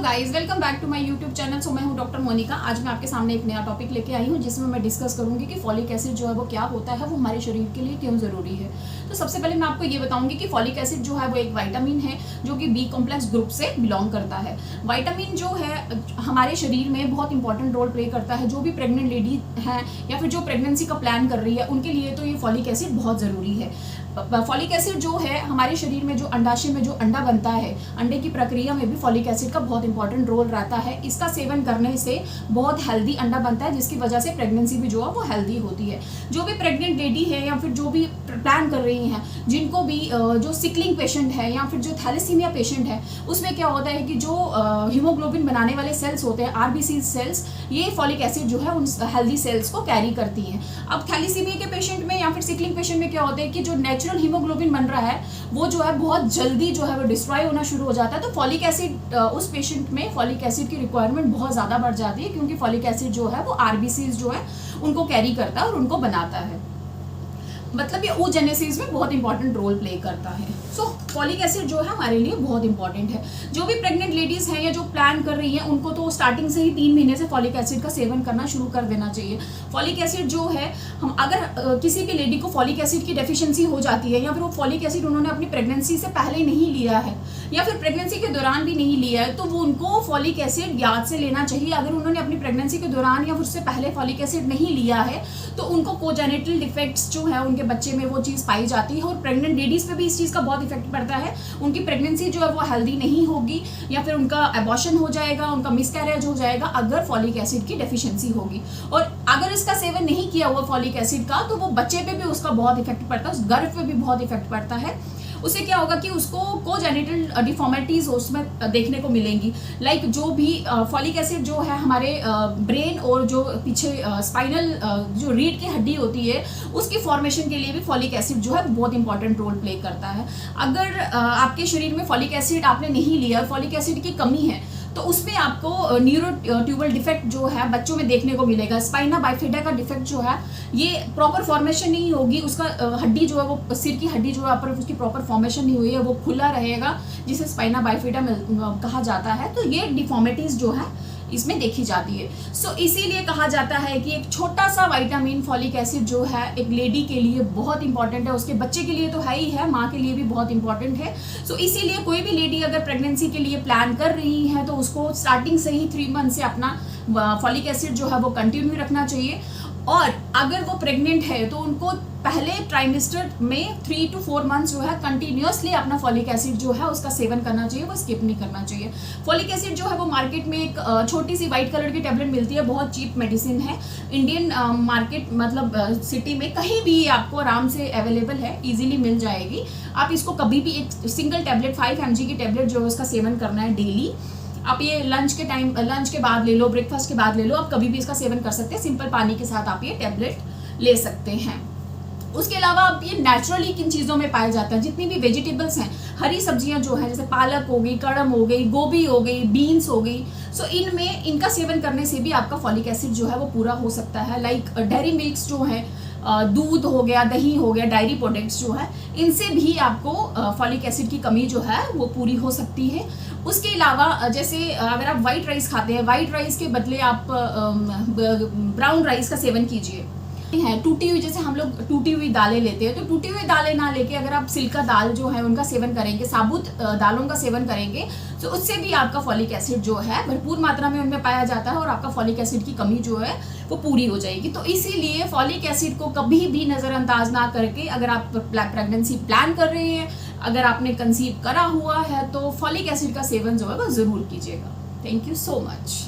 Guys, welcome back to my YouTube channel. So मैं हूं doctor Monika. आज मैं आपके सामने एक नया टॉपिक लेके आई हूं जिसमें मैं डिस्कस करूंगी कि फॉलिक एसिड जो है वो क्या होता है, वो हमारे शरीर के लिए क्यों ज़रूरी है। तो सबसे पहले मैं आपको ये बताऊंगी कि फॉलिक एसिड जो है वो एक विटामिन है जो कि बी कॉम्प्लेक्स ग्रुप से बिलोंग करता है। विटामिन जो है हमारे शरीर में बहुत इंपॉर्टेंट रोल प्ले करता है। जो भी प्रेग्नेंट लेडी है या फिर जो प्रेगनेंसी का प्लान कर रही है उनके लिए तो ये फॉलिक एसिड बहुत ज़रूरी है। फॉलिक एसिड जो है हमारे शरीर में जो अंडाशय में जो अंडा बनता है, अंडे की प्रक्रिया में भी फॉलिक एसिड का बहुत इंपॉर्टेंट रोल रहता है। इसका सेवन करने से बहुत हेल्दी अंडा बनता है जिसकी वजह से प्रेगनेंसी भी जो है वो हेल्दी होती है। जो भी प्रेग्नेंट लेडी है या फिर जो भी प्लान कर रही हैं, जिनको भी जो सिकलिंग पेशेंट है या फिर जो थैलेसीमिया पेशेंट है, उसमें क्या होता है कि जो हीमोग्लोबिन बनाने वाले सेल्स होते हैं, आरबीसी सेल्स, ये फॉलिक एसिड जो है उन हेल्दी सेल्स को कैरी करती हैं। अब थैलेसीमिया के पेशेंट में या फिर सिकलिंग पेशेंट में क्या होता है कि जो नेचुरल हीमोग्लोबिन बन रहा है वो जो है बहुत जल्दी जो है वो डिस्ट्रॉय होना शुरू हो जाता है। तो फॉलिक एसिड उस पेशेंट में फॉलिक एसिड की रिक्वायरमेंट बहुत ज़्यादा बढ़ जाती है, क्योंकि फॉलिक एसिड जो है वो आरबीसीज जो है उनको कैरी करता है और उनको बनाता है। मतलब ये oogenesis में बहुत इंपॉर्टेंट रोल प्ले करता है। सो फॉलिक एसिड जो है हमारे लिए बहुत इंपॉर्टेंट है। जो भी प्रेग्नेंट लेडीज हैं या जो प्लान कर रही हैं उनको तो स्टार्टिंग से ही 3 महीने से फॉलिक एसिड का सेवन करना शुरू कर देना चाहिए। फॉलिक एसिड जो है, हम अगर किसी भी लेडी को फॉलिक एसिड की डेफिशिएंसी हो जाती है या फिर वो फॉलिक एसिड उन्होंने अपनी प्रेगनेंसी से पहले नहीं लिया है या फिर प्रेगनेंसी के दौरान भी नहीं लिया है, तो वो उनको फॉलिक एसिड याद से लेना चाहिए। अगर उन्होंने अपनी प्रेगनेंसी के दौरान या फिर उससे पहले फॉलिक एसिड नहीं लिया है तो उनको कोजेनिटल डिफेक्ट्स जो है उनके बच्चे में वो चीज़ पाई जाती है और प्रेग्नेंट लेडीज पे भी इस चीज़ का बहुत इफेक्ट पड़ता है। उनकी प्रेगनेंसी जो है वो हेल्दी नहीं होगी या फिर उनका एबॉर्शन हो जाएगा, उनका मिसकैरेज हो जाएगा अगर फॉलिक एसिड की डेफिशिएंसी होगी। और अगर इसका सेवन नहीं किया हुआ फॉलिक एसिड का तो वो बच्चे पे भी उसका बहुत इफेक्ट पड़ता है, उस गर्भ पे भी बहुत इफेक्ट पड़ता है। उससे क्या होगा कि उसको कोजेनिटल डिफॉर्मिटीज उसमें देखने को मिलेंगी। लाइक जो भी फॉलिक एसिड जो है हमारे ब्रेन और जो पीछे स्पाइनल जो रीढ़ की हड्डी होती है उसकी फॉर्मेशन के लिए भी फॉलिक एसिड जो है बहुत इंपॉर्टेंट रोल प्ले करता है। अगर आपके शरीर में फॉलिक एसिड आपने नहीं लिया, फॉलिक एसिड की कमी है, तो उसमें आपको न्यूरो ट्यूबल डिफेक्ट जो है बच्चों में देखने को मिलेगा। स्पाइना बाइफिडा का डिफेक्ट जो है ये प्रॉपर फॉर्मेशन नहीं होगी, उसका हड्डी जो है वो सिर की हड्डी जो है पर उसकी प्रॉपर फॉर्मेशन नहीं हुई है, वो खुला रहेगा जिसे स्पाइना बाइफिडा कहा जाता है। तो ये डिफॉर्मिटीज जो है इसमें देखी जाती है। सो इसीलिए कहा जाता है कि एक छोटा सा विटामिन फॉलिक एसिड जो है एक लेडी के लिए बहुत इंपॉर्टेंट है, उसके बच्चे के लिए तो है ही है, माँ के लिए भी बहुत इंपॉर्टेंट है। सो इसीलिए कोई भी लेडी अगर प्रेगनेंसी के लिए प्लान कर रही है तो उसको स्टार्टिंग से ही 3 मंथ से अपना फॉलिक एसिड जो है वो कंटिन्यू रखना चाहिए। और अगर वो प्रेग्नेंट है तो उनको पहले ट्राइमेस्टर में 3 to 4 मंथ्स जो है कंटिन्यूसली अपना फॉलिक एसिड जो है उसका सेवन करना चाहिए, वो स्किप नहीं करना चाहिए। फॉलिक एसिड जो है वो मार्केट में एक छोटी सी वाइट कलर की टैबलेट मिलती है, बहुत चीप मेडिसिन है। इंडियन मार्केट मतलब सिटी में कहीं भी आपको आराम से अवेलेबल है, इजीली मिल जाएगी। आप इसको कभी भी एक सिंगल टैबलेट 5 mg की टैबलेट जो है उसका सेवन करना है डेली। आप ये लंच के बाद ले लो, ब्रेकफास्ट के बाद ले लो, आप कभी भी इसका सेवन कर सकते हैं। सिंपल पानी के साथ आप ये टैबलेट ले सकते हैं। उसके अलावा आप ये नेचुरली किन चीज़ों में पाया जाता है, जितनी भी वेजिटेबल्स हैं, हरी सब्जियां जो है जैसे पालक हो गई, कड़म हो गई, गोभी हो गई, बीन्स हो गई, सो इनमें इनका सेवन करने से भी आपका फॉलिक एसिड जो है वो पूरा हो सकता है। लाइक डेयरी मिल्क्स जो है, दूध हो गया, दही हो गया, डायरी प्रोडक्ट्स जो है, इनसे भी आपको फॉलिक एसिड की कमी जो है वो पूरी हो सकती है। उसके अलावा जैसे अगर आप वाइट राइस खाते हैं, वाइट राइस के बदले आप ब्राउन राइस का सेवन कीजिए। है टूटी हुई, जैसे हम लोग टूटी हुई दालें लेते हैं, तो टूटी हुई दालें ना लेके अगर आप सिल्का दाल जो है उनका सेवन करेंगे, साबुत दालों का सेवन करेंगे, तो उससे भी आपका फॉलिक एसिड जो है भरपूर मात्रा में उनमें पाया जाता है और आपका फॉलिक एसिड की कमी जो है वो पूरी हो जाएगी। तो इसीलिए फॉलिक एसिड को कभी भी नज़रअंदाज ना करके अगर आप प्रेगनेंसी प्लान कर रहे हैं, अगर आपने कंसीव करा हुआ है, तो फॉलिक एसिड का सेवन जो है वो ज़रूर कीजिएगा। Thank you so much.